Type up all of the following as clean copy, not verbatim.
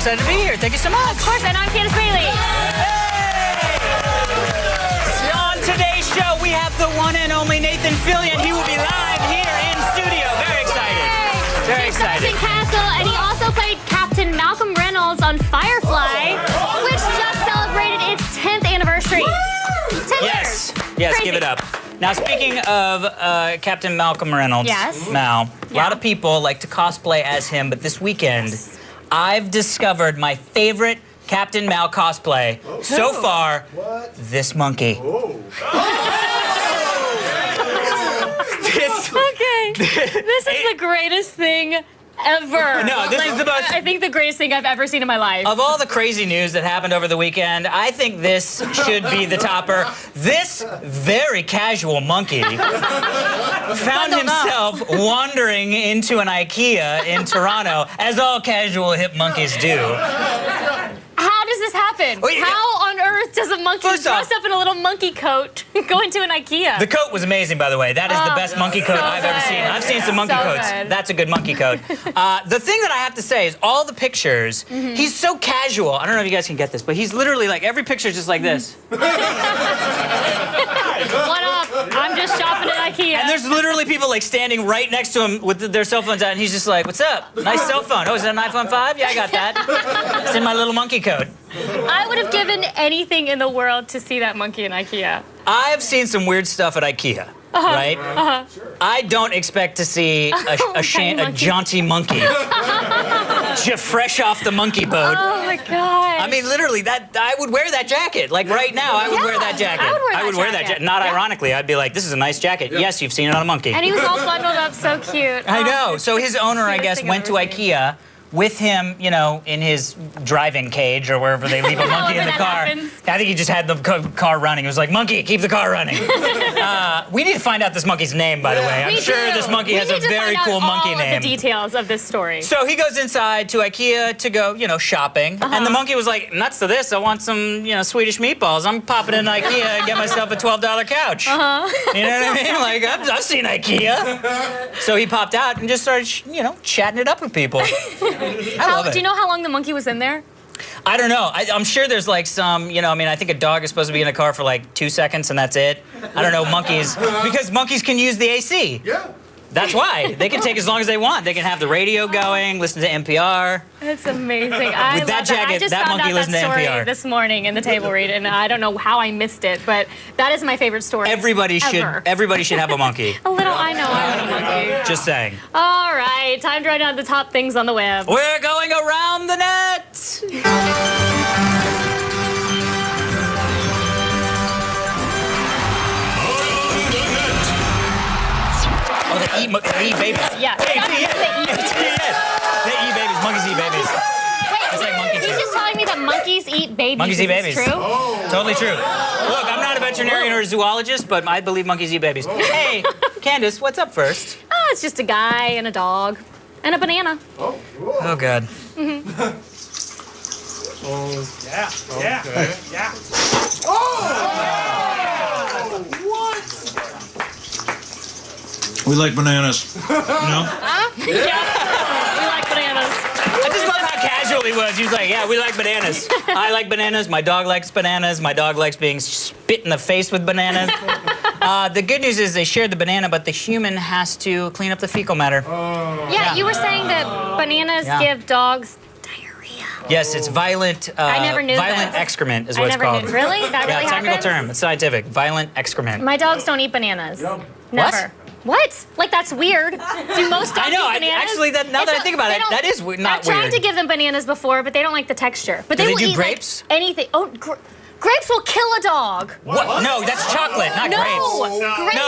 excited to be here. Thank you so much. Of course, and I'm Candace Bailey. So on today's show, we have the one and only Nathan Fillion. He will be live here in studio. Very excited. Very excited. Castle, and he also played Captain Malcolm Reynolds on Firefly, which just celebrated its 10th anniversary. 10 years. Yes, Crazy. give it up. Now, speaking of Captain Malcolm Reynolds, Yes. Mal, a Yeah. lot of people like to cosplay as him, but this weekend, I've discovered my favorite Captain Mal cosplay so far. What? This monkey. Okay. This is the greatest thing ever. No, this is the most- I think the greatest thing I've ever seen in my life. Of all the crazy news that happened over the weekend, I think this should be the topper. This very casual monkey found himself wandering into an IKEA in Toronto, as all casual hip monkeys do. How does this happen? Wait, How on earth does a monkey First off- dressed up in a little monkey coat go into an IKEA? The coat was amazing, by the way. That is the best monkey coat so I've ever good. seen. I've seen some monkey So coats. good. That's a good monkey coat. The thing that I have to say is all the pictures, he's so casual. I don't know if you guys can get this, but he's literally like, every picture is just like this. What up? I'm just shopping at IKEA. And there's literally people like standing right next to him with their cell phones out, and he's just like, "What's up? Nice cell phone. Oh, is that an iPhone 5? Yeah, I got that. It's in my little monkey coat." I would have given anything in the world to see that monkey in IKEA. I've seen some weird stuff at IKEA, right? I don't expect to see a Tiny monkey. jaunty monkey just fresh off the monkey boat. Oh my god. I mean, literally, that I would wear that jacket. Like right now, I would wear that jacket. I would wear that jacket. Not Yeah. ironically, I'd be like, "This is a nice jacket." Yes, you've seen it on a monkey. And he was all bundled up, so cute. I Oh, know. it's So his owner, I cutest guess, thing went I've to ever seen. IKEA with him, you know, in his driving cage or wherever they leave a monkey in the that car. happens. I think he just had the car running. It was like, "Monkey, keep the car running." We need to find out this monkey's name, by the way. I'm We sure do. this monkey We has a need to very find cool out monkey all name. Of the details of this story. So he goes inside to IKEA to go, you know, shopping. And the monkey was like, "Nuts to this. I want some, you know, Swedish meatballs. I'm popping in IKEA and get myself a $12 couch." You know what I mean? Like, I've seen IKEA. So he popped out and just started, you know, chatting it up with people. I love it. Do you know how long the monkey was in there? I don't know. I'm sure there's like some, you know, I mean, I think a dog is supposed to be in a car for like 2 seconds and that's it. I don't know, monkeys, because monkeys can use the AC. Yeah. That's why. They can take as long as they want. They can have the radio going, listen to NPR. That's amazing. I With love that jacket, I just that found monkey out listened that to story NPR. this morning in the table read, and I don't know how I missed it, but that is my favorite story. Everybody ever. should have a monkey. A little, I know I want a monkey. Just saying. All right, time to write down the top things on the web. We're going around the net. Oh, they eat babies. Yeah. They eat babies. Monkeys eat babies. It's like monkey He's too. just telling me that monkeys eat babies. Monkeys eat Is this babies. true? Totally true. Look, I'm not a veterinarian or a zoologist, but I believe monkeys eat babies. Hey, Candace, what's up first? Oh, it's just a guy and a dog and a banana. Oh, cool. Oh, God. We like bananas. You know? Yeah. We like bananas. I just love how casual he was. He was like, "Yeah, we like bananas. I like bananas. My dog likes bananas. My dog likes being spit in the face with bananas." The good news is they shared the banana, but the human has to clean up the fecal matter. Yeah, you were saying that bananas Yeah. give dogs diarrhea. Yes, it's violent. I never knew violent this. excrement is I what it's never called. knew. Really? That Yeah, really technical happens? term. It's scientific. Violent excrement. My dogs don't eat bananas. Never. What? Like, that's weird. Do most dogs I know. eat bananas? Actually, now that I think about They it, don't- that is not I've tried weird. to give them bananas before, but they don't like the texture. But Do they will do eat grapes? Like anything. Oh, grapes will kill a dog. What? No, that's chocolate, not No. grapes. Grapes.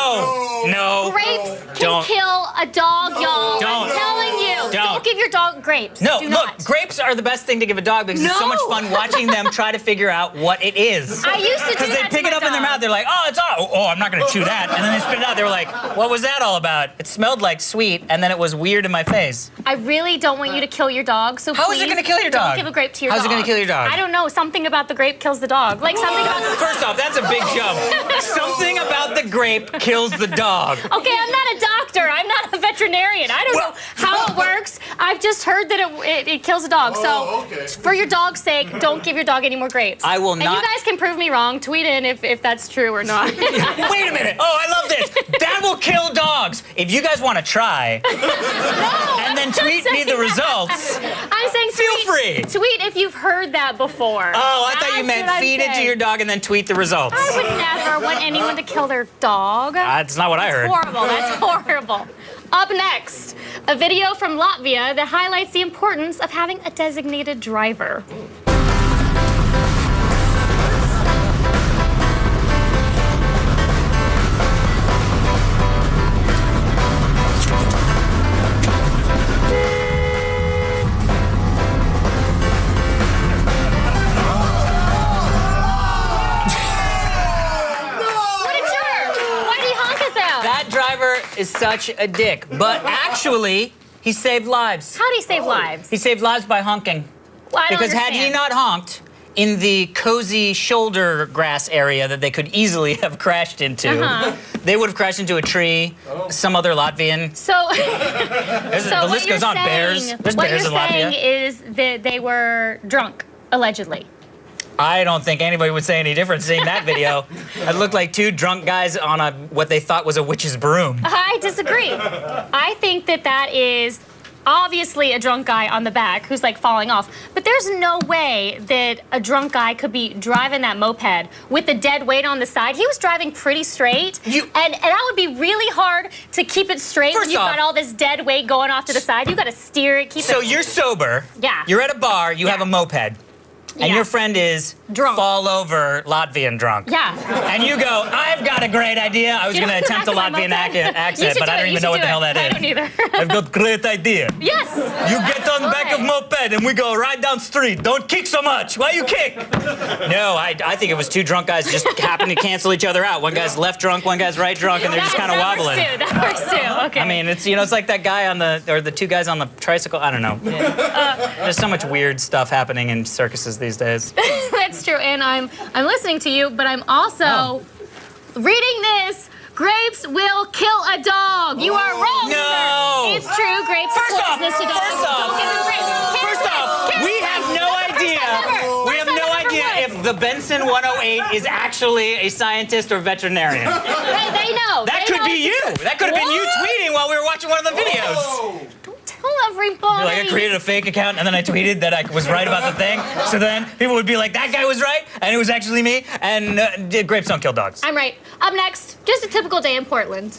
No. Grapes can Don't. kill a dog, y'all. Don't. I'm telling you. Don't. give your dog grapes. No, Do look, not. grapes are the best thing to give a dog because it's so much No. fun watching them try to figure out what it is. I used to do Because they that to pick it my up in their dog. mouth, they're like, "Oh, it's all. Oh, I'm not gonna chew that," and then they spit it out. They were like, "What was that all about?" It smelled like sweet, and then it was weird in my face. I really don't want you to kill your dog, so How is it please gonna kill your dog? Don't give a grape to your How's dog. it gonna kill your dog? I don't know. Something about the grape kills the dog. Like something about the... First off, that's a big jump. Something about the grape kills the dog. Okay, I'm not a doctor. I'm not a veterinarian. I don't know how it works. I I've just heard that it kills a dog. Oh, so okay. for your dog's sake, don't give your dog any more grapes. I will And not- you guys can prove me wrong. Tweet in if that's true or not. Wait a minute. Oh, I love this. That will kill dogs. If you guys want to try, and then tweet me the results. I'm saying Feel free. Tweet if you've heard that before. Oh, I thought you That's meant what I'm feed it to saying. your dog and then tweet the results. I would never want anyone to kill their dog. That's not what I heard. Horrible. That's horrible. Up next, a video from Latvia that highlights the importance of having a designated driver. What a jerk! Why did he honk at them? That driver is such a dick, but actually, he saved lives. How did he save lives? He saved lives by honking. Well, I don't Because had he understand. not honked in the cozy shoulder grass area that they could easily have crashed into, they would have crashed into a tree, some other Latvian. So, The list goes on. Bears. There's what bears you're in saying Latvia. is that they were drunk, allegedly. I don't think anybody would say any different seeing that video. It looked like two drunk guys on what they thought was a witch's broom. I disagree. I think that is obviously a drunk guy on the back who's like falling off. But there's no way that a drunk guy could be driving that moped with the dead weight on the side. He was driving pretty straight. And that would be really hard to keep it straight when First you've off- got all this dead weight going off to the side. You got to steer it, keep So it. you're sober. Yeah. You're at a bar. You have Yeah. a moped. And Yeah. your friend is Drunk. fall over Latvian drunk. Yeah. And you go, I've got a great idea. I was You going to know, attempt a back to my Latvian moped. You accent, should but do I it. don't You even should know what do the hell it. that I is. don't either. I've got great idea. Yes. You get on the back of Alright. moped and we go right down street. Don't kick so much. Why you kick? No, I think it was two drunk guys just happened to cancel each other out. One guy's left drunk, one guy's right drunk, and they're just kind of wobbling. That works too. Okay. I mean, it's it's like that guy or the two guys on the tricycle. I don't know. There's so much weird stuff happening in circuses these days. That's true, and I'm listening to you, but I'm also reading this. Grapes will kill a dog. You are wrong, No. sir. It's true. Grapes First are off, poisonous to dogs. Don't give them grapes. First off, we have no idea. We have no idea if the Benson 108 is actually a scientist or veterinarian. They know. That They could know be you. it's- That could have been you What? tweeting while we were watching one of the videos. Don't tell everybody. You're like, I created a fake account and then I tweeted that I was right about the thing. So then people would be like, that guy was right, and it was actually me. And grapes don't kill dogs. I'm right. Up next, just a typical day in Portland.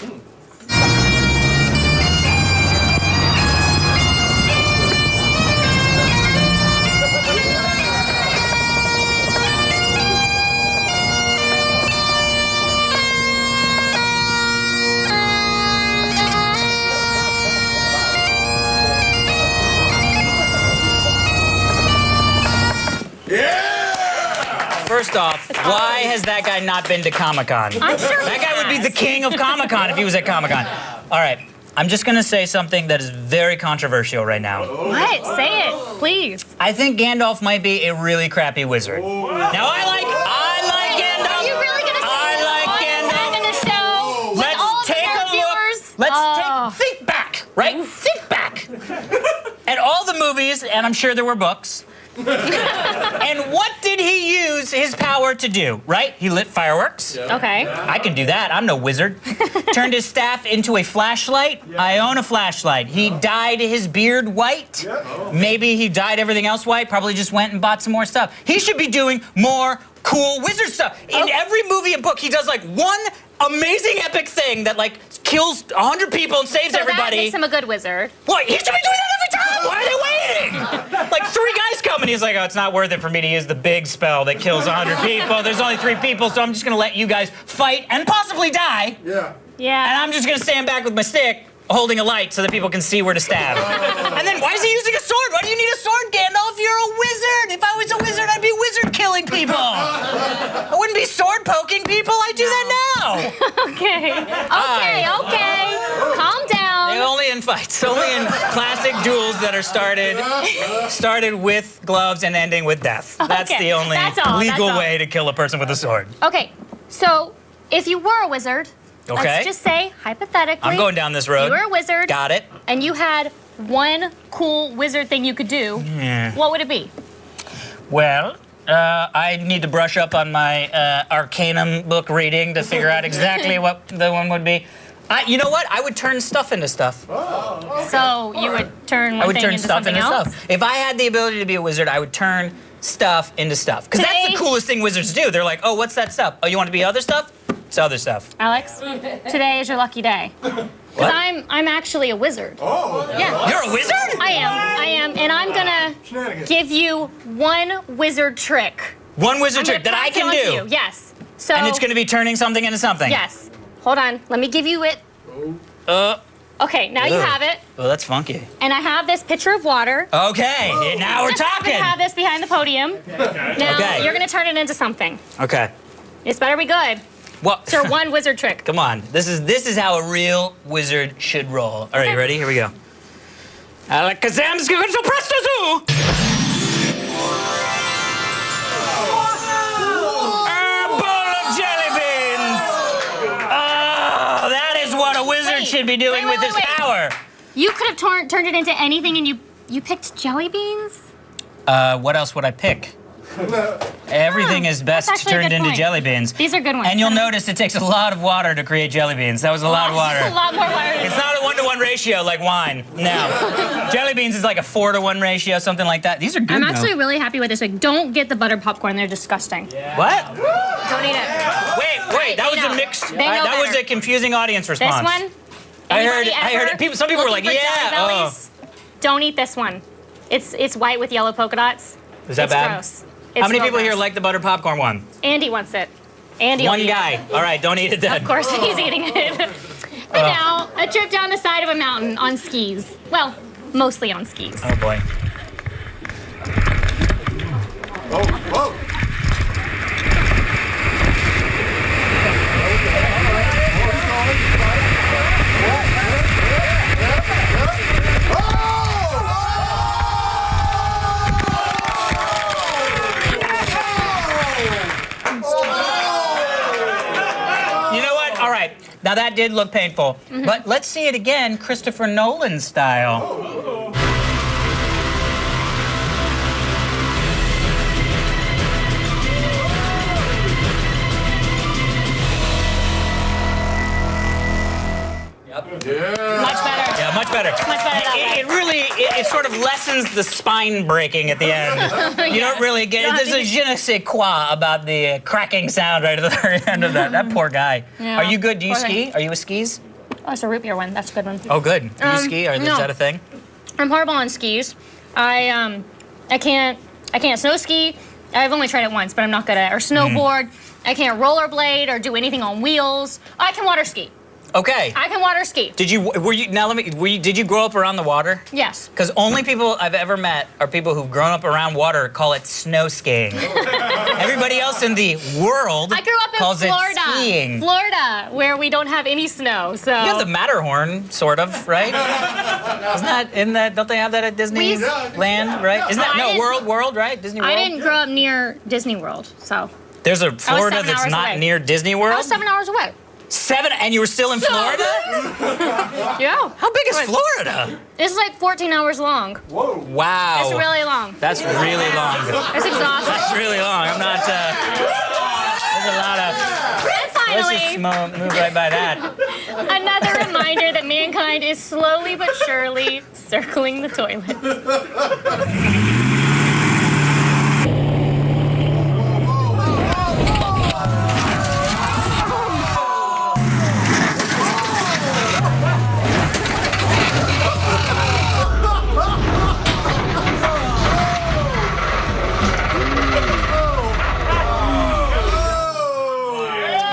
First off, why has that guy not been to Comic-Con? I'm sure he That guy would be has. the king of Comic-Con if he was at Comic-Con. All right, I'm just gonna say something that is very controversial right now. What? Say it, please. I think Gandalf might be a really crappy wizard. Now I like Gandalf. Are you really gonna say I this like on Gandalf. in the show? With Let's all take the a look. viewers? Let's Oh. think back, right? Think back. At all the movies, and I'm sure there were books. And what did he use his power to do, right? He lit fireworks. Okay. I can do that. I'm no wizard. Turned his staff into a flashlight. I own a flashlight. He dyed his beard white. Maybe he dyed everything else white. Probably just went and bought some more stuff. He should be doing more cool wizard stuff. In every movie and book, he does like one amazing epic thing that like kills 100 people and saves So everybody. that makes him a good wizard. What? He should be doing that every time. Why are they waiting? Like 3 guys come and he's like, oh, it's not worth it for me to use the big spell that kills 100 people. There's only 3 people, so I'm just gonna let you guys fight and possibly die. Yeah. Yeah. And I'm just gonna stand back with my stick, holding a light so that people can see where to stab. And then why is he using a sword? Why do you need a sword, Gandalf? You're a wizard. If I was a wizard, I'd be wizard killing people. I wouldn't be sword poking people. I do that now. Okay. Okay. Calm down. Only in fights. Only in classic duels that are started with gloves and ending with death. That's Okay, the only that's all, legal that's all. way to kill a person with a sword. Okay. So, if you were a wizard, Okay. let's just say hypothetically, I'm going down this road. you were a wizard, Got it. and you had one cool wizard thing you could do, what would it be? Well, I need to brush up on my Arcanum book reading to figure out exactly what the one would be. You know what? I would turn stuff into stuff. So you would turn I one would thing turn into stuff something into else? stuff. If I had the ability to be a wizard, I would turn stuff into stuff. Because that's the Today- coolest thing wizards do. They're like, oh, what's that stuff? Oh, you want to be other stuff? It's other stuff. Alex, today is your lucky day. Because What? I'm actually a wizard. Oh. Yeah. You're a wizard? I am, and I'm gonna give you one wizard trick. One wizard I'm gonna trick that I pass it can on to do. you. Yes. So. And it's going to be turning something into something. Yes. Hold on. Let me give you it. Uh, Okay. Now you Ugh. have it, oh, that's funky. and I have this pitcher of water. Okay, now we're Just happen talking. to have this behind the podium. Now Okay. you're gonna turn it into something. Okay. This better be good. Well, It's your one wizard trick. come on. This is how a real wizard should roll. All right, you ready? Here we go. Alakazam presto zoo. A bowl of jelly beans. Oh, that is what a wizard Wait, should be doing wait, with his wait. power. You could have turned it into anything, and you picked jelly beans. What else would I pick? Everything is best that's actually a turned good into point. jelly beans. These are good ones. And you'll notice it takes a lot of water to create jelly beans. That was a lot of water. a lot more water. It's not a 1-to-1 ratio like wine. No. Jelly beans is like a 4-to-1 ratio, something like that. These are good. I'm though. actually really happy with this. Like, don't get the buttered popcorn. They're disgusting. What? Don't eat it. Wait. That They was know. a mixed. They know that was better. a confusing audience This response. one. I heard. anybody I heard ever it. Some people were like, looking for "Yeah." jelly bellies? Don't eat this one. It's white with yellow polka dots. Is that it's bad? Gross. How It's many real people here gross. like the butter popcorn one? Andy wants it. Andy. will One eat guy. It. All right, don't eat it then. Of course, he's eating it. And now, a trip down the side of a mountain on skis. Well, mostly on skis. Oh boy. You know what? All right. Now that did look painful, but let's see it again, Christopher Nolan style. Much better. Yeah, much better. Much better that way. It really, it sort of lessens the spine breaking at the end. You don't really get it. There's a je ne sais quoi about the cracking sound right at the very end of that. That poor guy. Yeah. Are you good? Do you Poor ski? thing. Are you a skis? Oh, it's a root beer one. That's a good one. Oh, good. Do you ski? Is no. that a thing? I'm horrible on skis. I can't snow ski. I've only tried it once, but I'm not good at it. Or snowboard. I can't rollerblade or do anything on wheels. I can water ski. Okay. I can water ski. Did you did you grow up around the water? Yes. Because only people I've ever met are people who've grown up around water call it snow skiing. Everybody else in the world I grew up in calls Florida. it skiing. Florida, where we don't have any snow. So You have the Matterhorn, sort of, right? Don't they have that at Disneyland, right? Isn't that, I no, didn't- World, right? Disney World? I didn't grow up near Disney World, so There's a Florida 7 that's hours not away. near Disney I World? was 7 hours away. 7, and you were still in Florida? Yeah. How big is Florida? It's like 14 hours long. Wow. It's really long. That's really long. It's exhausting. That's really long. I'm not, there's a lot of, And let's just finally, move right by that. another reminder that mankind is slowly but surely circling the toilet.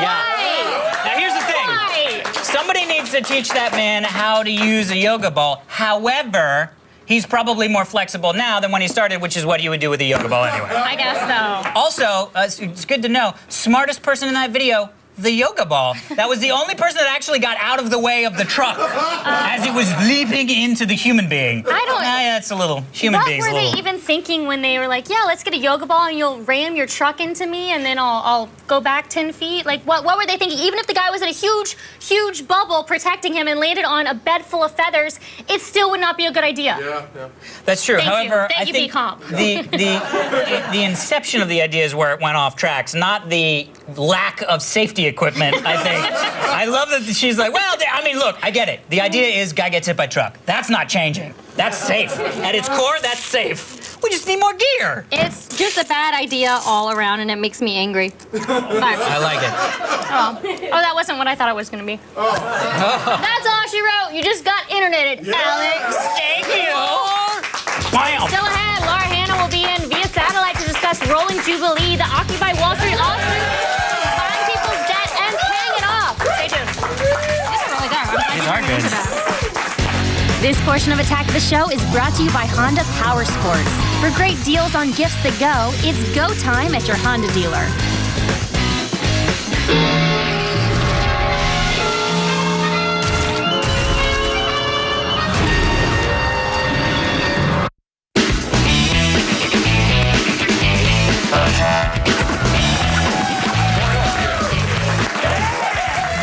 Yeah. Now here's the thing. Why? Somebody needs to teach that man how to use a yoga ball. However, he's probably more flexible now than when he started, which is what you would do with a yoga ball anyway. I guess so. Also, it's good to know, smartest person in that video, the yoga ball. That was the only person that actually got out of the way of the truck as it was leaping into the human being. I don't- Yeah, it's a little human being's What a were little. they even thinking when they were like, yeah, let's get a yoga ball and you'll ram your truck into me and then I'll go back 10 feet? Like, what were they thinking? Even if the guy was in a huge bubble protecting him and landed on a bed full of feathers, it still would not be a good idea. Yeah. That's true. Thank you. However, Thank I you, think B-Comp. the inception of the idea is where it went off tracks, not the lack of safety equipment, I think. I love that she's like, well, I mean, look, I get it. The idea is guy gets hit by truck. That's not changing. That's safe. At its core, that's safe. We just need more gear. It's just a bad idea all around and it makes me angry. I like it. Oh, that wasn't what I thought it was going to be. That's all she wrote. You just got interneted, Alex. Thank you. Bam. Still ahead, Laura Hanna will be in via satellite to discuss Rolling Jubilee, the Occupy Wall Street lawsuit, buying people's debt, and paying it off. Stay tuned. These are really good. I'm glad These you are brought good. into that. This portion of Attack the Show is brought to you by Honda Power Sports. For great deals on gifts that go, it's go time at your Honda dealer.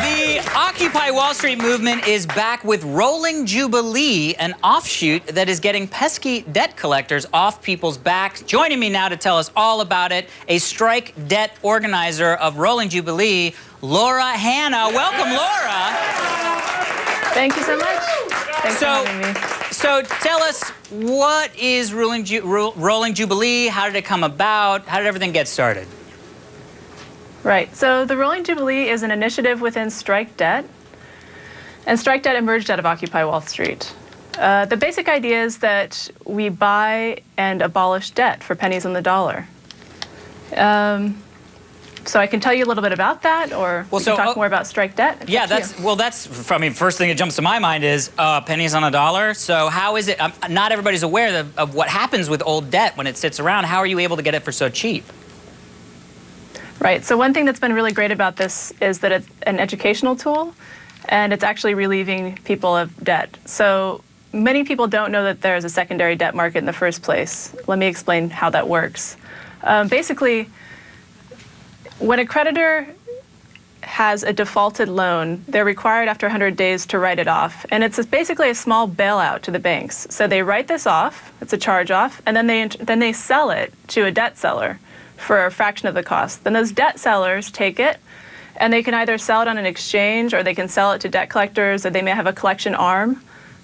The Occupy Wall Street movement is back with Rolling Jubilee, an offshoot that is getting pesky debt collectors off people's backs. Joining me now to tell us all about it, a strike debt organizer of Rolling Jubilee, Laura Hanna. Welcome, Laura. Thank you so much. Thanks for having me. So tell us, what is Rolling Jubilee? How did it come about? How did everything get started? Right. So the Rolling Jubilee is an initiative within Strike Debt, and Strike Debt emerged out of Occupy Wall Street. The basic idea is that we buy and abolish debt for pennies on the dollar. So I can tell you a little bit about that, or we can talk more about Strike Debt. It's Yeah, up to you. I mean, first thing that jumps to my mind is pennies on a dollar. So how is it, not everybody's aware of what happens with old debt when it sits around. How are you able to get it for so cheap? Right. So one thing that's been really great about this is that it's an educational tool, and it's actually relieving people of debt. So many people don't know that there's a secondary debt market in the first place. Let me explain how that works. Basically, when a creditor has a defaulted loan, they're required after 100 days to write it off. And it's basically a small bailout to the banks. So they write this off, it's a charge off, and then they sell it to a debt seller for a fraction of the cost. Then those debt sellers take it, and they can either sell it on an exchange, or they can sell it to debt collectors, or they may have a collection arm.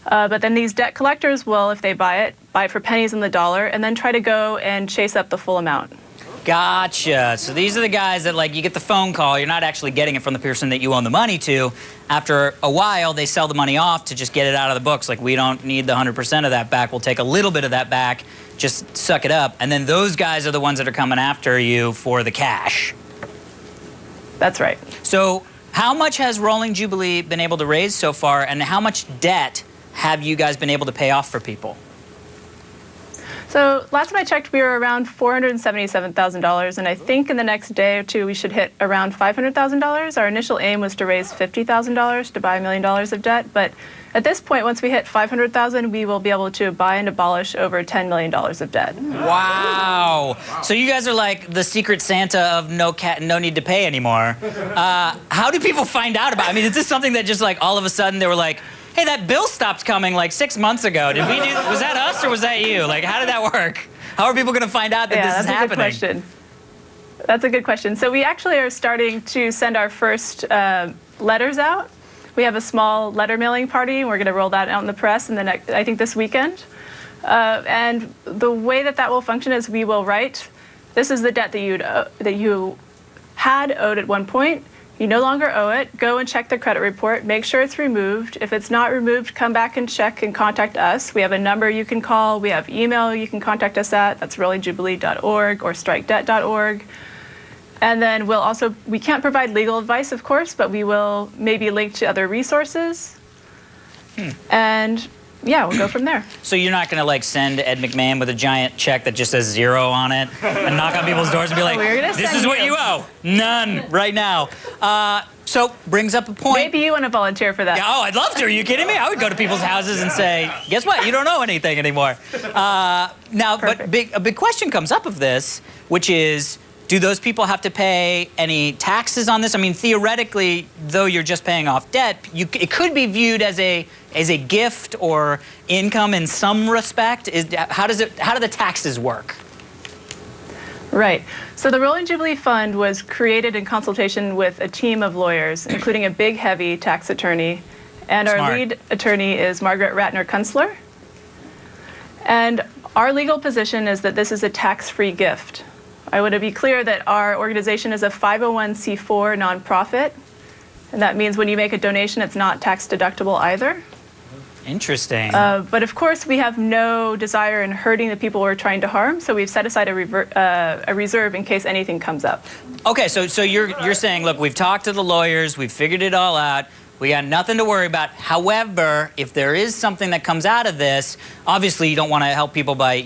But then these debt collectors will, if they buy it for pennies on the dollar, and then try to go and chase up the full amount. Gotcha. So these are the guys that, like, you get the phone call, you're not actually getting it from the person that you owe the money to. After a while, they sell the money off to just get it out of the books. Like, we don't need the 100% of that back. We'll take a little bit of that back, just suck it up. And then those guys are the ones that are coming after you for the cash. That's right. So how much has Rolling Jubilee been able to raise so far, and how much debt have you guys been able to pay off for people? So last time I checked, we were around $477,000, and I think in the next day or two we should hit around $500,000. Our initial aim was to raise $50,000 to buy $1 million of debt, but at this point, once we hit $500,000, we will be able to buy and abolish over $10 million of debt. Wow. So you guys are like the secret Santa of no need to pay anymore. How do people find out about it? I mean, is this something that just like all of a sudden they were like, hey, that bill stopped coming like 6 months ago. Was that us or was that you? Like, how did that work? How are people going to find out that this is happening? That's a good question. That's a good question. So we actually are starting to send our first letters out. We have a small letter mailing party, and we're going to roll that out in the press in the next, I think, this weekend. And the way that will function is we will write, this is the debt that you had owed at one point. You no longer owe it. Go and check the credit report. Make sure it's removed. If it's not removed, come back and check and contact us. We have a number you can call. We have email you can contact us at. That's rollingjubilee.org or strikedebt.org. And then we can't provide legal advice, of course, but we will maybe link to other resources. And yeah, we'll go from there. So you're not going to like send Ed McMahon with a giant check that just says 0 on it and knock on people's doors and be like, We're gonna this send is what you. you owe. None right now. So brings up a point. Maybe you want to volunteer for that. Yeah, oh, I'd love to. Are you kidding me? I would go to people's houses and say, guess what? You don't owe anything anymore. Now, Perfect. but a big question comes up of this, which is, do those people have to pay any taxes on this? I mean, theoretically, though you're just paying off debt, it could be viewed as a gift or income in some respect. How do the taxes work? Right. So the Rolling Jubilee Fund was created in consultation with a team of lawyers, including a big, heavy tax attorney. And our Smart. lead attorney is Margaret Ratner-Kunstler. And our legal position is that this is a tax-free gift. I want to be clear that our organization is a 501c4 nonprofit. And that means when you make a donation, it's not tax deductible either. Interesting. But of course, we have no desire in hurting the people we're trying to harm, so we've set aside a reserve in case anything comes up. Okay, so you're saying, look, we've talked to the lawyers, we've figured it all out, we got nothing to worry about. However, if there is something that comes out of this, obviously you don't want to help people by,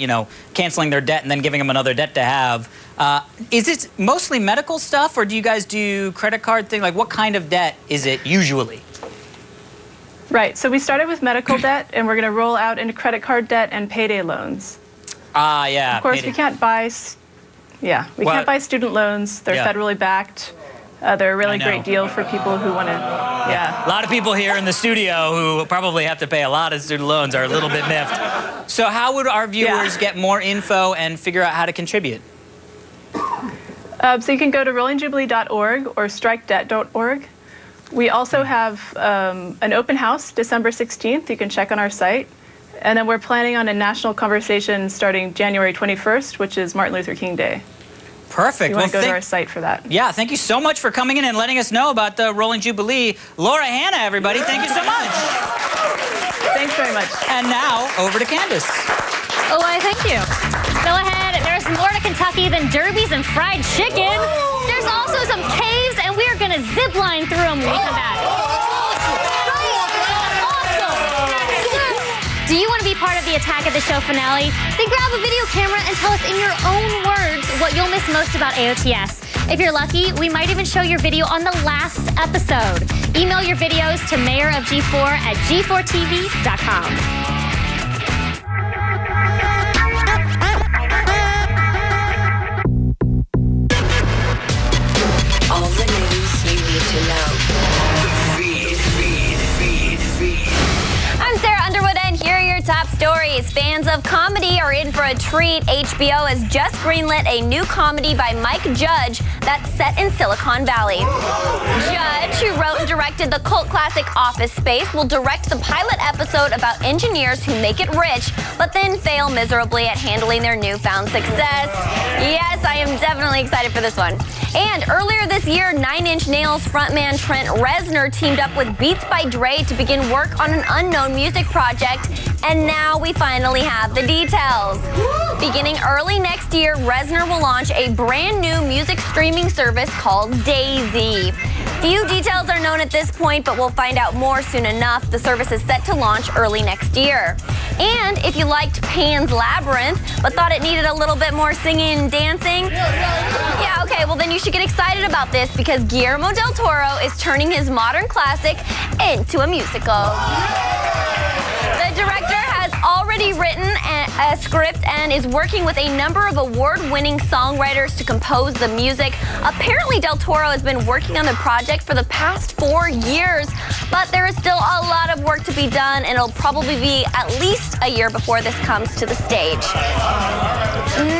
canceling their debt and then giving them another debt to have. Is it mostly medical stuff, or do you guys do credit card thing? Like, what kind of debt is it usually? Right, so we started with medical debt, and we're going to roll out into credit card debt and payday loans. Yeah. Of course, we can't buy, can't buy student loans. They're Yeah. federally backed. They're a really I know. great deal for people who want to, A lot of people here in the studio who probably have to pay a lot of student loans are a little bit miffed. So how would our viewers get more info and figure out how to contribute? So you can go to rollingjubilee.org or strikedebt.org. We also have an open house December 16th. You can check on our site. And then we're planning on a national conversation starting January 21st, which is Martin Luther King Day. Perfect. You want to go to our site for that. Yeah, thank you so much for coming in and letting us know about the Rolling Jubilee. Laura Hanna, everybody, thank you so much. Thanks very much. And now, over to Candace. Oh, why, thank you. Go ahead. There's more to Kentucky than derbies and fried chicken. There's also some caves, and we are going to zip line through them when we come back. Do you want to be part of the Attack of the Show finale? Then grab a video camera and tell us in your own words what you'll miss most about AOTS. If you're lucky, we might even show your video on the last episode. Email your videos to mayorofg4@g4tv.com. All the news you need to know. Feed. I'm Sarah Underwood, and here are your top stories. Fans of comedy are in for a treat. HBO has just greenlit a new comedy by Mike Judge that's set in Silicon Valley. Judge, who wrote and directed the cult classic Office Space, will direct the pilot episode about engineers who make it rich, but then fail miserably at handling their newfound success. Yes, I am definitely excited for this one. And earlier this year, Nine Inch Nails frontman Trent Reznor teamed up with Beats by Dre to begin work on an unknown music project, and now we finally have the details. Beginning early next year, Reznor will launch a brand new music streaming service called Daisy. Few details are known at this point, but we'll find out more soon enough. The service is set to launch early next year. And if you liked Pan's Labyrinth, but thought it needed a little bit more singing and dancing, yeah, okay, well then you should get excited about this, because Guillermo del Toro is turning his modern classic into a musical. The director has already written a script and is working with a number of award-winning songwriters to compose the music. Apparently, Del Toro has been working on the project for the past 4 years, but there is still a lot of work to be done, and it'll probably be at least a year before this comes to the stage.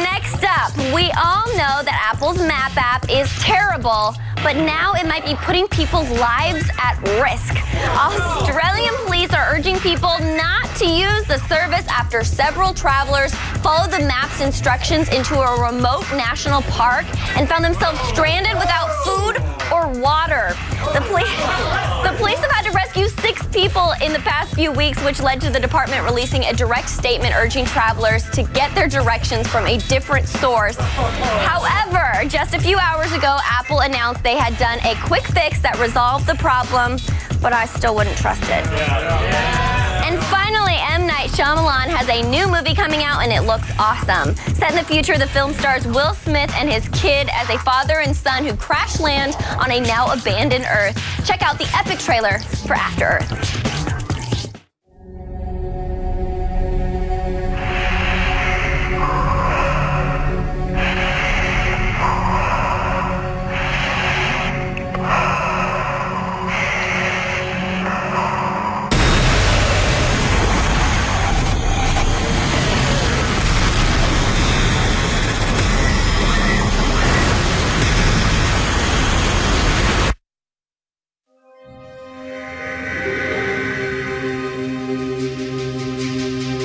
Next up, we all know that Apple's Map app is terrible, but now it might be putting people's lives at risk. Australian police are urging people not to use the service after several travelers followed the map's instructions into a remote national park and found themselves stranded without food or water. The police have had to rescue 6 people in the past few weeks, which led to the department releasing a direct statement urging travelers to get their directions from a different source. However, just a few hours ago, Apple announced they had done a quick fix that resolved the problem, but I still wouldn't trust it. And finally, M. Night Shyamalan has a new movie coming out and it looks awesome. Set in the future, the film stars Will Smith and his kid as a father and son who crash land on a now abandoned Earth. Check out the epic trailer for After Earth.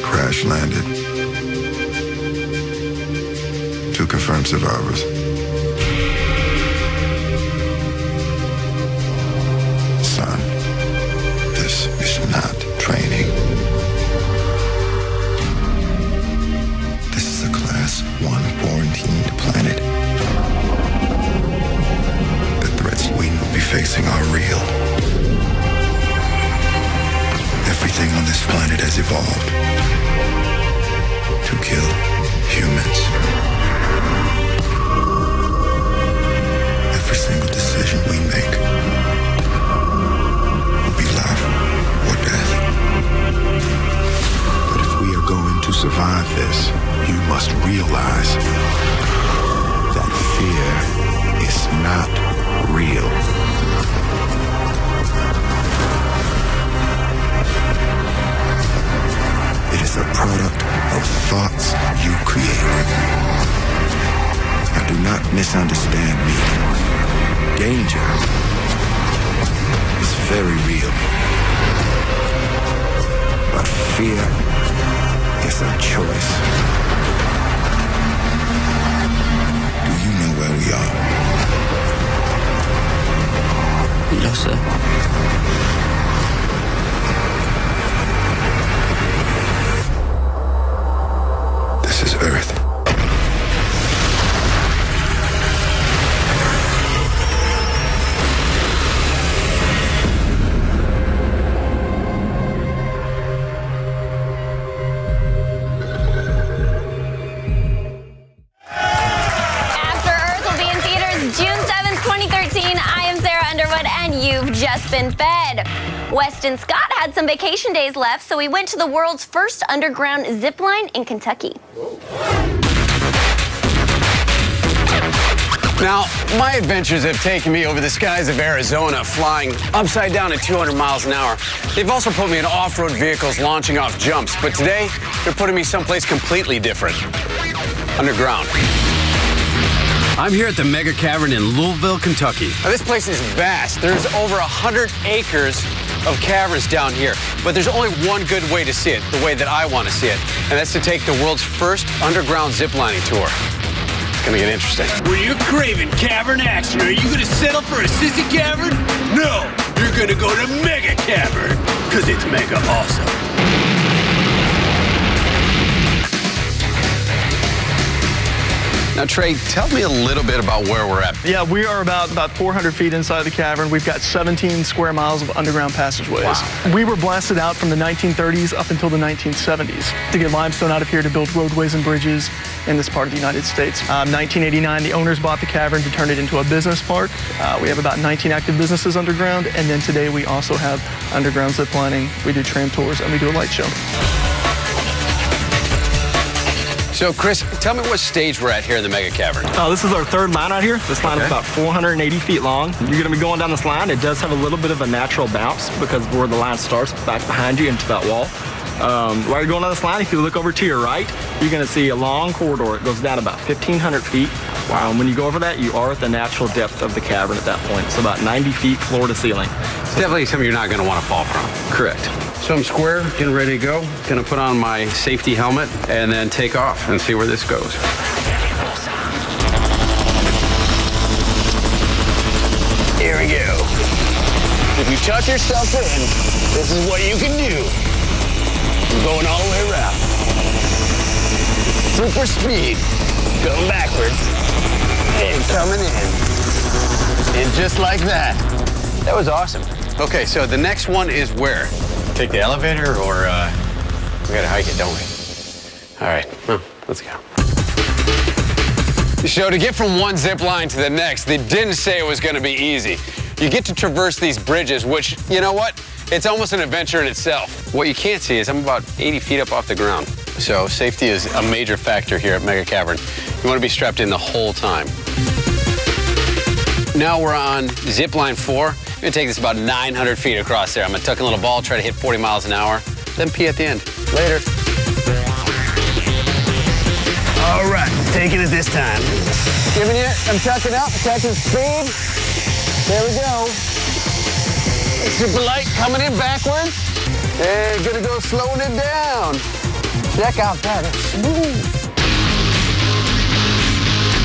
Crash landed. 2 confirmed survivors. Son, this is not training. This is a Class 1 quarantined planet. The threats we will be facing are real. Everything on this planet has evolved to kill humans. Every single decision we make will be life or death. But if we are going to survive this, you must realize that fear is not real. It is a product of thoughts you create. Now do not misunderstand me. Danger is very real. But fear is a choice. Do you know where we are? No, sir. This is Earth. After Earth will be in theaters June 7th, 2013. I am Sarah Underwood, and you've just been fed. Weston Scott had some vacation days left, so we went to the world's first underground zip line in Kentucky. Now, my adventures have taken me over the skies of Arizona, flying upside down at 200 miles an hour. They've also put me in off-road vehicles launching off jumps, but today, they're putting me someplace completely different. Underground. I'm here at the Mega Cavern in Louisville, Kentucky. Now, this place is vast. There's over 100 acres of caverns down here, but there's only one good way to see it, the way that I want to see it, and that's to take the world's first underground ziplining tour. It's gonna get interesting. When you're craving cavern action, are you gonna settle for a sissy cavern? No, you're gonna go to Mega Cavern, cause it's mega awesome. Now, Trey, tell me a little bit about where we're at. Yeah, we are about 400 feet inside the cavern. We've got 17 square miles of underground passageways. Wow. We were blasted out from the 1930s up until the 1970s to get limestone out of here to build roadways and bridges in this part of the United States. 1989, the owners bought the cavern to turn it into a business park. We have about 19 active businesses underground, and then today we also have underground zip lining. We do tram tours, and we do a light show. So, Chris, tell me what stage we're at here in the Mega Cavern. This is our third line out here. This line is about 480 feet long. You're going to be going down this line. It does have a little bit of a natural bounce because where the line starts back behind you into that wall. While you're going down this line, if you look over to your right, you're going to see a long corridor. It goes down about 1,500 feet. Wow. When you go over that, you are at the natural depth of the cavern at that point. It's about 90 feet floor to ceiling. It's definitely something you're not going to want to fall from. Correct. So I'm square, getting ready to go. Gonna put on my safety helmet and then take off and see where this goes. Here we go. If you tuck yourself in, this is what you can do. I'm going all the way around. Super speed, going backwards, and coming in. And just like that. That was awesome. Okay, so the next one is where? Take the elevator, or we gotta hike like it, don't we? All right, well, let's go. So to get from one zip line to the next, they didn't say it was going to be easy. You get to traverse these bridges, which, you know what? It's almost an adventure in itself. What you can't see is I'm about 80 feet up off the ground. So safety is a major factor here at Mega Cavern. You want to be strapped in the whole time. Now we're on zip line 4. I'm going to take this about 900 feet across there. I'm going to tuck a little ball, try to hit 40 miles an hour, then pee at the end. Later. All right, taking it this time. Giving you, I'm tucking up, tucking speed. There we go. Super light coming in backwards. And gonna go slowing it down. Check out that, it's smooth.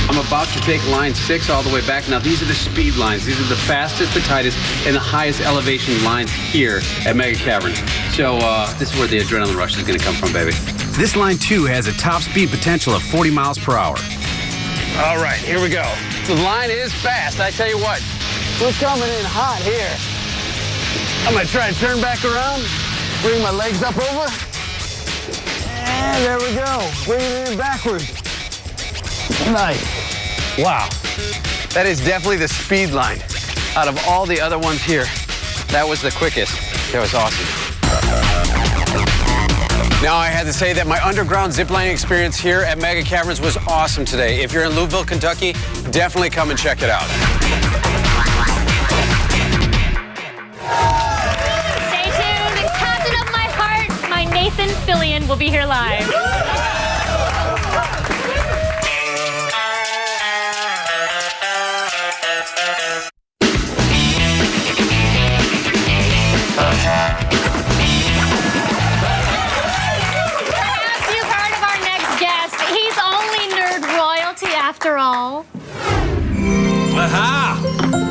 I'm about to take line 6 all the way back. Now these are the speed lines. These are the fastest, the tightest, and the highest elevation lines here at Mega Cavern. So this is where the adrenaline rush is gonna come from, baby. This line 2 has a top speed potential of 40 miles per hour. All right, here we go. The line is fast, I tell you what. We're coming in hot here. I'm gonna try to turn back around, bring my legs up over. And there we go, bringing it in backwards. Nice. Wow, that is definitely the speed line. Out of all the other ones here, that was the quickest. That was awesome. Now I had to say that my underground ziplining experience here at Mega Caverns was awesome today. If you're in Louisville, Kentucky, definitely come and check it out. Stay tuned. Captain of my heart, my Nathan Fillion will be here live. After all. Aha!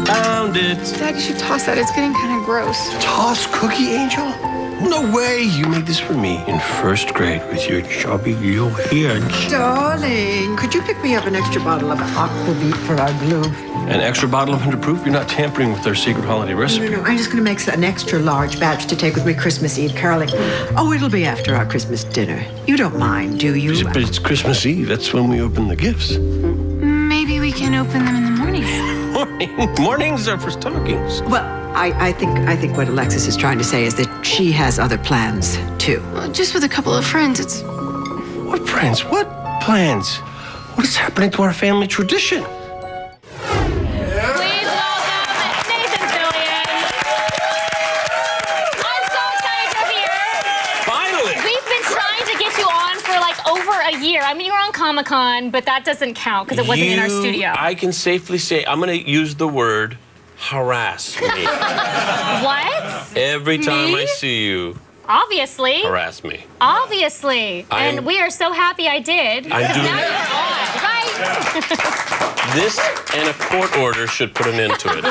Found it. Dad, you should toss that. It's getting kind of gross. Toss Cookie Angel? No way. You made this for me in first grade with your chubby little hands. Darling, could you pick me up an extra bottle of Aquavit for our glue? An extra bottle of 100 proof? You're not tampering with their secret holiday recipe. No, I'm just going to make an extra large batch to take with me Christmas Eve caroling. Oh, it'll be after our Christmas dinner. You don't mind, do you? But it's Christmas Eve. That's when we open the gifts. Maybe we can open them in the morning. Mornings are for stockings. Well, I think what Alexis is trying to say is that she has other plans, too. Well, just with a couple of friends, it's... What friends? What plans? What is happening to our family tradition? A year. I mean, you were on Comic-Con, but that doesn't count because it wasn't in our studio. I can safely say, I'm going to use the word harass me. What? Every time Me? I see you. Obviously. Harass me. Obviously. And we are so happy I did. I'm doing now you're on, right? This and a court order should put an end to it.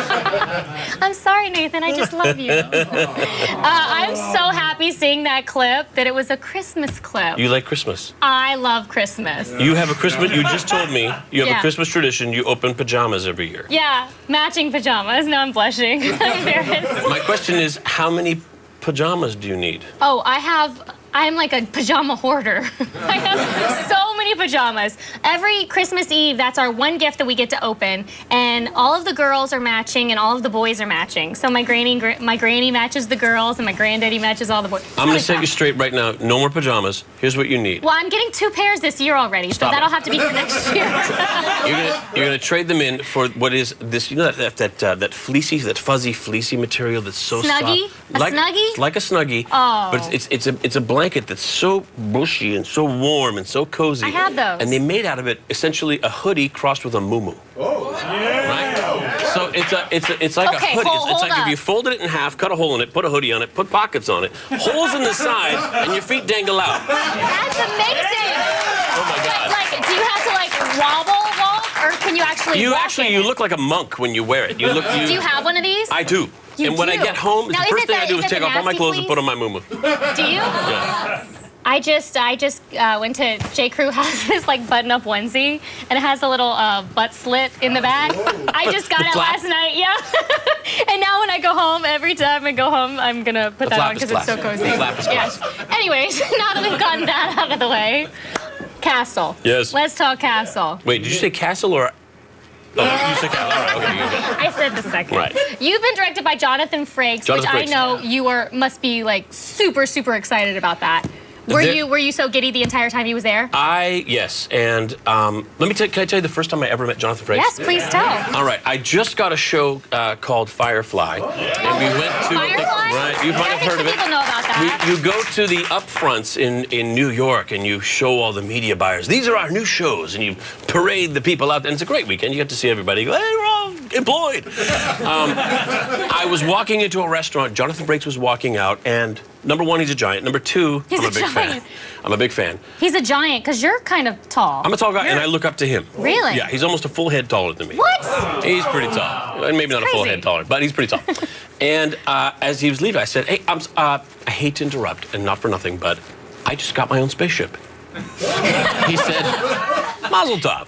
I'm sorry, Nathan. I just love you. I'm so happy seeing that clip, that it was a Christmas clip. You like Christmas? I love Christmas. You have a Christmas, you just told me, you have Yeah. a Christmas tradition. You open pajamas every year. Yeah, matching pajamas. No, I'm blushing. I'm embarrassed. My question is, how many pajamas do you need? Oh, I'm like a pajama hoarder. I have so many pajamas. Every Christmas Eve, that's our one gift that we get to open, and all of the girls are matching and all of the boys are matching. So my granny matches the girls and my granddaddy matches all the boys. I'm going to set you straight right now. No more pajamas. Here's what you need. Well, I'm getting 2 pairs this year already, Stop so that'll it. have to be for next year. You're gonna trade them in for what is this? You know that fleecy, that fuzzy fleecy material that's so Snuggie? soft. A Snuggie? It's like a Snuggie. Oh. But it's a blanket that's so bushy and so warm and so cozy. I have those. And they made out of it essentially a hoodie crossed with a muumuu. Oh, yeah. Right. So it's like Okay, a hoodie. hold It's like if up. you folded it in half, cut a hole in it, put a hoodie on it, put pockets on it, holes in the side, and your feet dangle out. That's amazing. Oh my God. Like, do you have to like walk, or can you actually? You look like a monk when you wear it. Do you have one of these? I do. You And when I do? get home, Now, the is first it thing I the- do is is it take the off all my nasty clothes and fleece? put on my muumuu. Do you? Yeah. I just went to J. Crew has this like button-up onesie, and it has a little butt slit in the back. I just got it last night, yeah. And now when I go home, every time I go home, I'm gonna put that on because it's so cozy. Yes. Anyways, now that we've gotten that out of the way, Castle. Yes. Let's talk Castle. Wait, did you say Castle or? Oh, you said Castle. All right, okay, you're good. I said the second. Right. You've been directed by Jonathan Frakes, which I know you must be like super, super excited about that. Were you so giddy the entire time he was there? Yes, and can I tell you the first time I ever met Jonathan Frakes? Yes, please tell. All right, I just got a show called Firefly, and we went to Firefly? Right, you might have heard of it. People know about that. You go to the upfronts in New York, and you show all the media buyers. These are our new shows, and you parade the people out there. And it's a great weekend. You get to see everybody. You go, hey, we're all employed. I was walking into a restaurant. Jonathan Frakes was walking out, and number one, he's a giant. Number two, I'm a big fan. I'm a big fan. He's a giant because you're kind of tall. I'm a tall guy, and I look up to him. Really? Yeah, he's almost a full head taller than me. What? He's pretty tall. Maybe not a full head taller, but he's pretty tall. And as he was leaving, I said, hey, I hate to interrupt, and not for nothing, but I just got my own spaceship. He said, Mazel tov.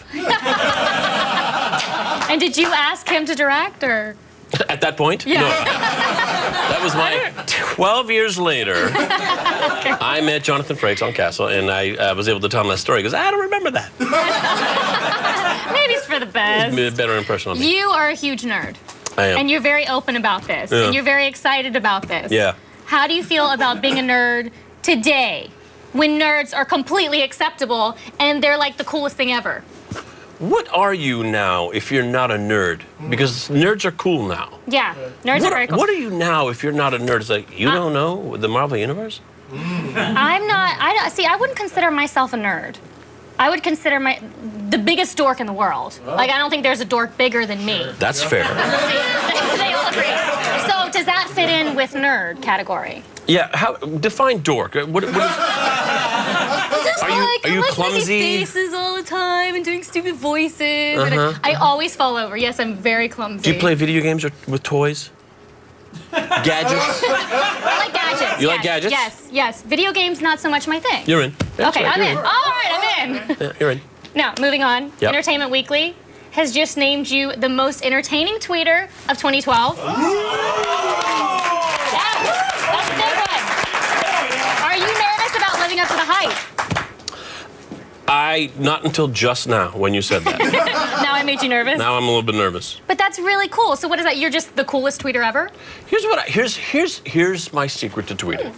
And did you ask him to direct, or? At that point? Yeah. No. That was my 12 years later. I met Jonathan Frakes on Castle, and I was able to tell him that story because I don't remember that. Maybe it's for the best. It's a better impression on me. You are a huge nerd. I am. And you're very open about this. Yeah. And you're very excited about this. Yeah. How do you feel about being a nerd today, when nerds are completely acceptable and they're like the coolest thing ever? What are you now if you're not a nerd? Because nerds are cool now. Yeah, nerds are very cool. What are you now if you're not a nerd? It's like, you don't know the Marvel Universe? I wouldn't consider myself a nerd. I would consider the biggest dork in the world. Like, I don't think there's a dork bigger than me. That's fair. They all agree. So does that fit in with nerd category? Yeah, define dork. What is... Are you clumsy? Making faces all the time and doing stupid voices. And I always fall over. Yes, I'm very clumsy. Do you play video games with toys? Gadgets? I like gadgets. You like gadgets? Yes. Video games, not so much my thing. You're in. That's okay, right, I'm you're in. All right, I'm in. Yeah, you're in. Now, moving on. Yep. Entertainment Weekly has just named you the most entertaining tweeter of 2012. Yeah, that's a good one. Are you nervous about living up to the hype? Not until just now when you said that. Now I made you nervous? Now I'm a little bit nervous. But that's really cool. So what is that? You're just the coolest tweeter ever? Here's my secret to tweeting.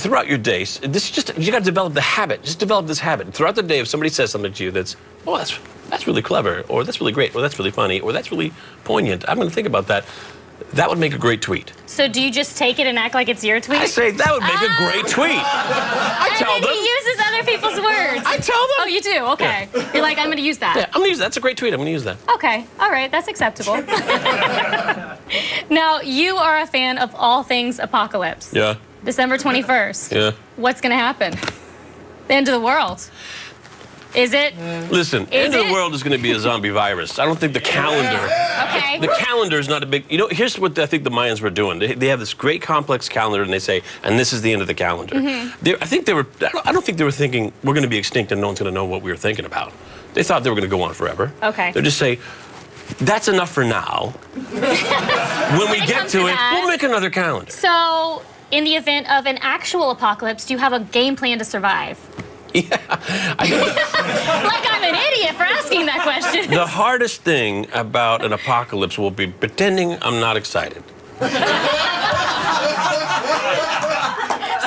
Throughout your days, you got to develop the habit. Just develop this habit. Throughout the day, if somebody says something to you that's really clever, or that's really great, or that's really funny, or that's really poignant, I'm going to think about that. That would make a great tweet. So do you just take it and act like it's your tweet? I say that would make a great tweet. I tell them. He uses other people's words. I tell them. Oh, you do? Okay. Yeah. You're like, I'm going to use that. Yeah, I'm going to use that. That's a great tweet. I'm going to use that. Okay. All right. That's acceptable. Now, you are a fan of all things apocalypse. Yeah. December 21st. Yeah. What's going to happen? The end of the world. Is it? Listen, end of the world is going to be a zombie virus. I don't think the calendar. Okay. The calendar is not a big. Here's what I think the Mayans were doing. They have this great complex calendar, and they say, and this is the end of the calendar. I think they were. I don't think they were thinking we're going to be extinct and no one's going to know what we were thinking about. They thought they were going to go on forever. Okay. They'll just say, that's enough for now. When we get to it, we'll make another calendar. So, in the event of an actual apocalypse, do you have a game plan to survive? Yeah. Like I'm an idiot for asking that question. The hardest thing about an apocalypse will be pretending I'm not excited.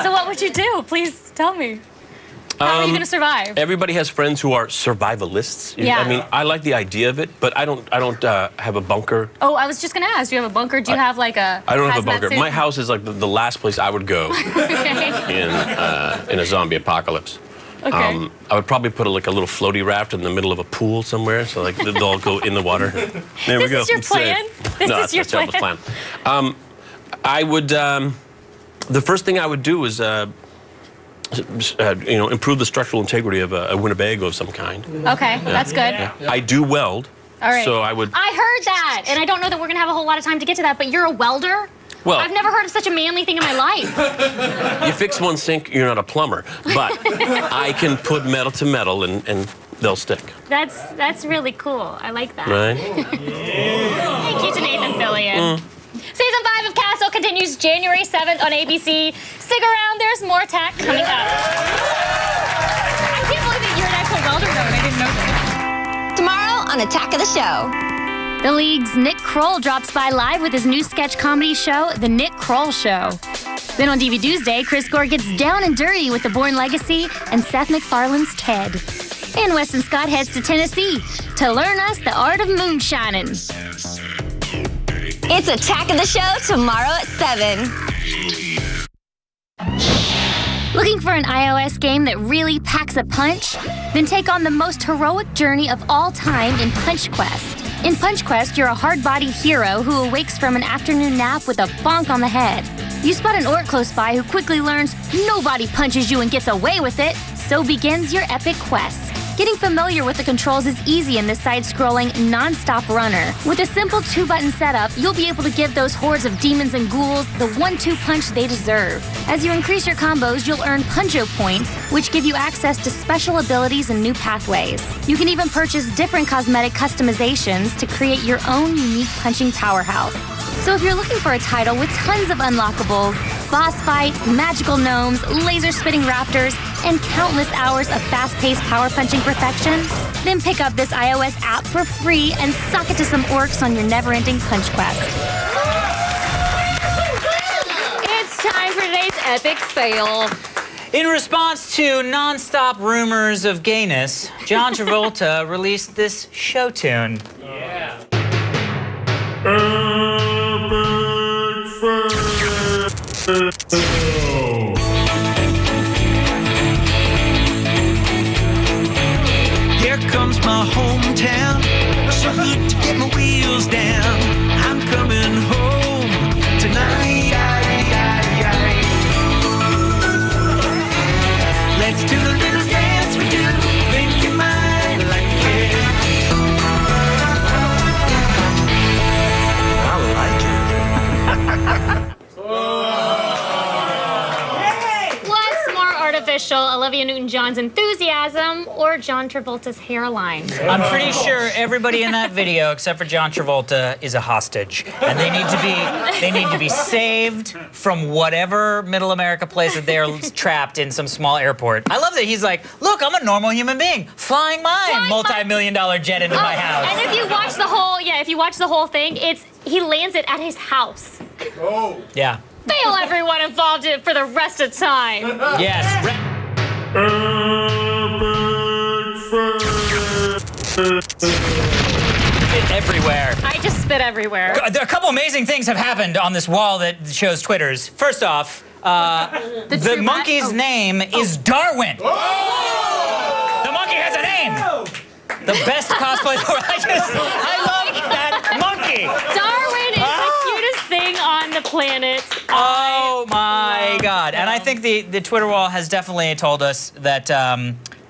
So what would you do? Please tell me. How are you going to survive? Everybody has friends who are survivalists. Yeah. I mean, I like the idea of it, but I don't have a bunker. Oh, I was just going to ask. Do you have a bunker? Do you have like a I don't have a hazmat bunker. suit? My house is like the last place I would go in a zombie apocalypse. Okay. I would probably put a little floaty raft in the middle of a pool somewhere, so like they'll all go in the water. There we go. This is your plan? This No, is your that's the plan. I would. The first thing I would do is, improve the structural integrity of a Winnebago of some kind. Okay, that's good. Yeah. I do weld. All right. So I would. I heard that, and I don't know that we're going to have a whole lot of time to get to that, but you're a welder? Well, I've never heard of such a manly thing in my life. you fix one sink, you're not a plumber. But I can put metal to metal and they'll stick. That's really cool. I like that. Right? Thank you to Nathan Fillion. Season 5 of Castle continues January 7th on ABC. Stick around, there's more tech coming up. I can't believe that you're an actual welder though, and I didn't know that. Tomorrow on Attack of the Show. The League's Nick Kroll drops by live with his new sketch comedy show, The Nick Kroll Show. Then on DVD Tuesday, Chris Gore gets down and dirty with The Bourne Legacy and Seth MacFarlane's Ted. And Weston Scott heads to Tennessee to learn us the art of moonshining. It's Attack of the Show tomorrow at 7. Looking for an iOS game that really packs a punch? Then take on the most heroic journey of all time in Punch Quest. In Punch Quest, you're a hard-bodied hero who awakes from an afternoon nap with a bonk on the head. You spot an orc close by who quickly learns nobody punches you and gets away with it, so begins your epic quest. Getting familiar with the controls is easy in this side-scrolling, non-stop runner. With a simple 2-button setup, you'll be able to give those hordes of demons and ghouls the 1-2 punch they deserve. As you increase your combos, you'll earn Punjo points, which give you access to special abilities and new pathways. You can even purchase different cosmetic customizations to create your own unique punching powerhouse. So if you're looking for a title with tons of unlockables, boss fights, magical gnomes, laser-spitting raptors, and countless hours of fast-paced power-punching perfection, then pick up this iOS app for free and sock it to some orcs on your never-ending punch quest. It's time for today's epic fail. In response to non-stop rumors of gayness, John Travolta released this show tune. Yeah. Here comes my hometown, so good to get my wheels down. I'm coming home tonight. Let's do the little dance we do. Think you might like it. I like it. What's more artificial, Olivia Newton-John's enthusiasm or John Travolta's hairline? I'm pretty sure everybody in that video, except for John Travolta, is a hostage, and they need to be saved from whatever Middle America place that they are trapped in some small airport. I love that he's like, look, I'm a normal human being, flying my multi-million-dollar jet into my house. And if you watch the whole thing, he lands it at his house. Oh. Yeah. Fail everyone involved in it for the rest of time. Yes. Everywhere. I just spit everywhere. A couple amazing things have happened on this wall that shows Twitters. First off, the monkey's name is Darwin. The monkey has a name. The best cosplay. I love that monkey. Darwin is the cutest thing on the planet. Oh my God. And I think the Twitter wall has definitely told us that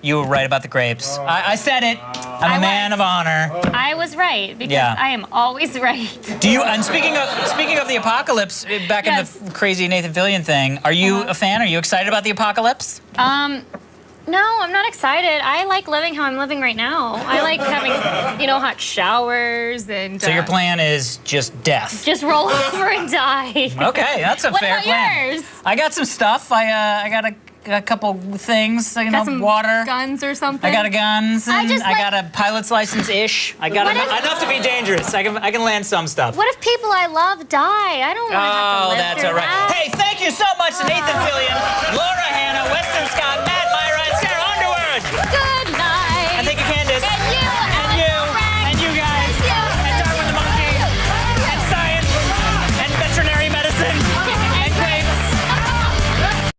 you were right about the grapes. I said it. I'm a man of honor. I was right because I am always right. Do you? And speaking of the apocalypse, back in the crazy Nathan Fillion thing, are you a fan? Are you excited about the apocalypse? No, I'm not excited. I like living how I'm living right now. I like having, hot showers and. So your plan is just death. Just roll over and die. Okay, that's a fair plan. What about yours? I got some stuff. I got a couple things, got some water. Guns or something? I got a guns, and I got a pilot's license-ish. I got enough to be dangerous. I can land some stuff. What if people I love die? I don't want to have to live that's through all right. that. Hey, thank you so much to Nathan Fillion.